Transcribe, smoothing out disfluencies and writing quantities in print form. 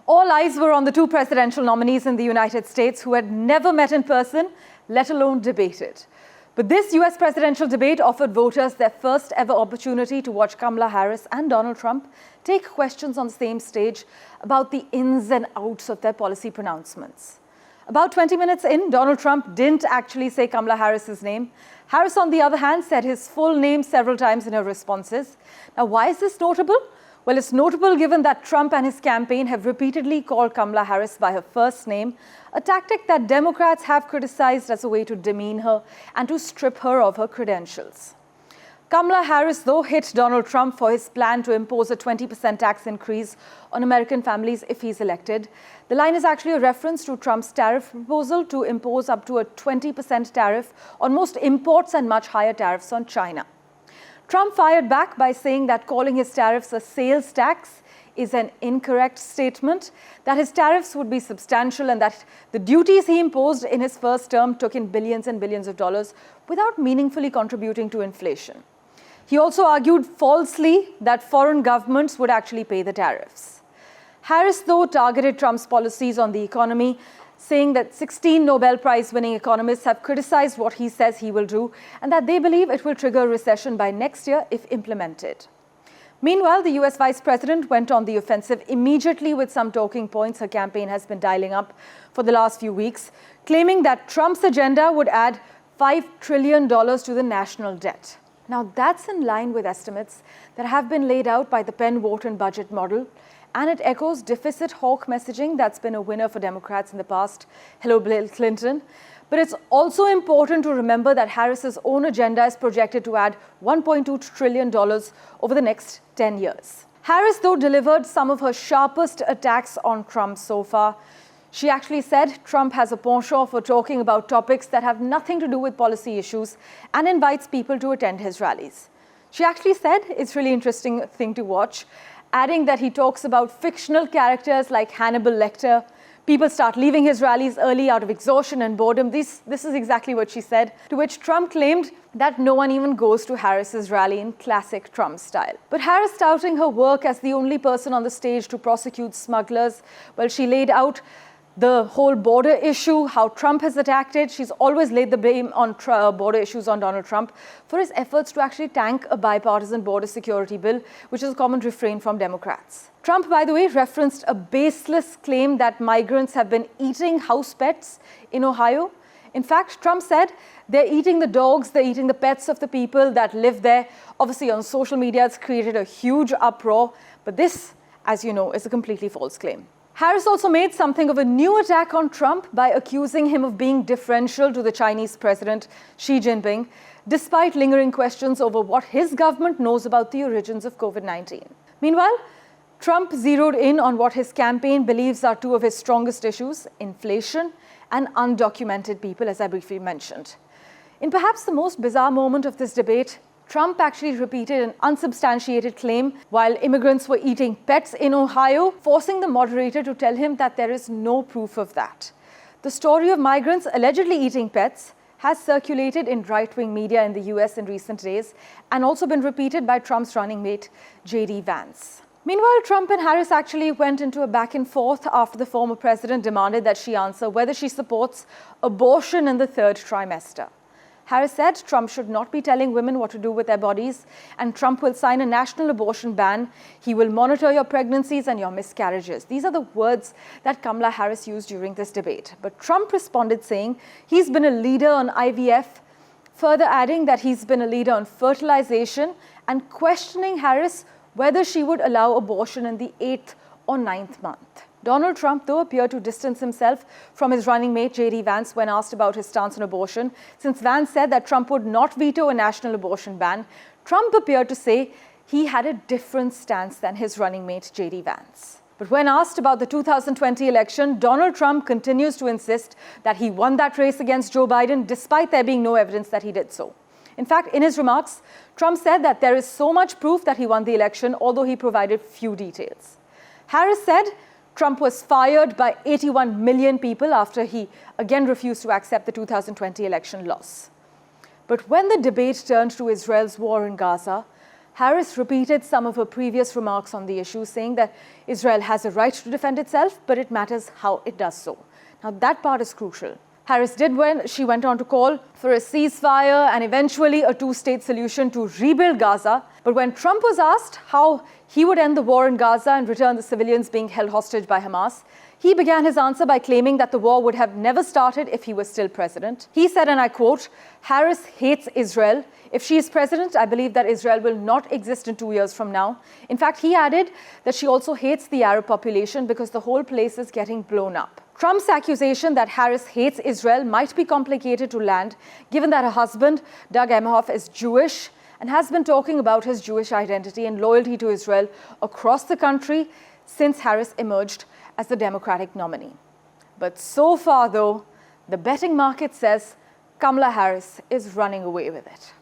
All eyes were on the two presidential nominees in the United States who had never met in person, let alone debated. But this US presidential debate offered voters their first ever opportunity to watch Kamala Harris and Donald Trump take questions on the same stage about the ins and outs of their policy pronouncements. About 20 minutes in, Donald Trump didn't actually say Kamala Harris's name. Harris, on the other hand, said his full name several times in her responses. Now, why is this notable? Well, it's notable given that Trump and his campaign have repeatedly called Kamala Harris by her first name, a tactic that Democrats have criticized as a way to demean her and to strip her of her credentials. Kamala Harris, though, hit Donald Trump for his plan to impose a 20% tax increase on American families if he's elected. The line is actually a reference to Trump's tariff proposal to impose up to a 20% tariff on most imports and much higher tariffs on China. Trump fired back by saying that calling his tariffs a sales tax is an incorrect statement, that his tariffs would be substantial and that the duties he imposed in his first term took in billions and billions of dollars without meaningfully contributing to inflation. He also argued falsely that foreign governments would actually pay the tariffs. Harris, though, targeted Trump's policies on the economy, saying that 16 Nobel Prize-winning economists have criticized what he says he will do and that they believe it will trigger a recession by next year if implemented. Meanwhile, the US Vice President went on the offensive immediately with some talking points her campaign has been dialing up for the last few weeks, claiming that Trump's agenda would add $5 trillion to the national debt. Now, that's in line with estimates that have been laid out by the Penn-Wharton budget model, and it echoes deficit hawk messaging that's been a winner for Democrats in the past. Hello, Bill Clinton. But it's also important to remember that Harris's own agenda is projected to add $1.2 trillion over the next 10 years. Harris, though, delivered some of her sharpest attacks on Trump so far. She actually said Trump has a penchant for talking about topics that have nothing to do with policy issues and invites people to attend his rallies. She actually said, it's a really interesting thing to watch, adding that he talks about fictional characters like Hannibal Lecter. People start leaving his rallies early out of exhaustion and boredom. This is exactly what she said, to which Trump claimed that no one even goes to Harris's rally in classic Trump style. But Harris, touting her work as the only person on the stage to prosecute smugglers, well, she laid out the whole border issue, how Trump has attacked it. She's always laid the blame on border issues on Donald Trump for his efforts to actually tank a bipartisan border security bill, which is a common refrain from Democrats. Trump, by the way, referenced a baseless claim that migrants have been eating house pets in Ohio. In fact, Trump said they're eating the dogs, they're eating the pets of the people that live there. Obviously, on social media, it's created a huge uproar. But this, as you know, is a completely false claim. Harris also made something of a new attack on Trump by accusing him of being differential to the Chinese president, Xi Jinping, despite lingering questions over what his government knows about the origins of COVID-19. Meanwhile, Trump zeroed in on what his campaign believes are two of his strongest issues, inflation and undocumented people, as I briefly mentioned. In perhaps the most bizarre moment of this debate, Trump actually repeated an unsubstantiated claim while immigrants were eating pets in Ohio, forcing the moderator to tell him that there is no proof of that. The story of migrants allegedly eating pets has circulated in right-wing media in the US in recent days and also been repeated by Trump's running mate, J.D. Vance. Meanwhile, Trump and Harris actually went into a back and forth after the former president demanded that she answer whether she supports abortion in the third trimester. Harris said Trump should not be telling women what to do with their bodies, and Trump will sign a national abortion ban. He will monitor your pregnancies and your miscarriages. These are the words that Kamala Harris used during this debate. But Trump responded saying he's been a leader on IVF, further adding that he's been a leader on fertilization and questioning Harris whether she would allow abortion in the 8th or 9th month. Donald Trump, though, appeared to distance himself from his running mate, J.D. Vance, when asked about his stance on abortion. Since Vance said that Trump would not veto a national abortion ban, Trump appeared to say he had a different stance than his running mate, J.D. Vance. But when asked about the 2020 election, Donald Trump continues to insist that he won that race against Joe Biden, despite there being no evidence that he did so. In fact, in his remarks, Trump said that there is so much proof that he won the election, although he provided few details. Harris said Trump was fired by 81 million people after he again refused to accept the 2020 election loss. But when the debate turned to Israel's war in Gaza, Harris repeated some of her previous remarks on the issue, saying that Israel has a right to defend itself, but it matters how it does so. Now, that part is crucial. Harris she went on to call for a ceasefire and eventually a two-state solution to rebuild Gaza. But when Trump was asked how he would end the war in Gaza and return the civilians being held hostage by Hamas, he began his answer by claiming that the war would have never started if he was still president. He said, and I quote, "Harris hates Israel. If she is president, I believe that Israel will not exist in 2 years from now." In fact, he added that she also hates the Arab population because the whole place is getting blown up. Trump's accusation that Harris hates Israel might be complicated to land, given that her husband, Doug Emhoff, is Jewish and has been talking about his Jewish identity and loyalty to Israel across the country since Harris emerged as the Democratic nominee. But so far, though, the betting market says Kamala Harris is running away with it.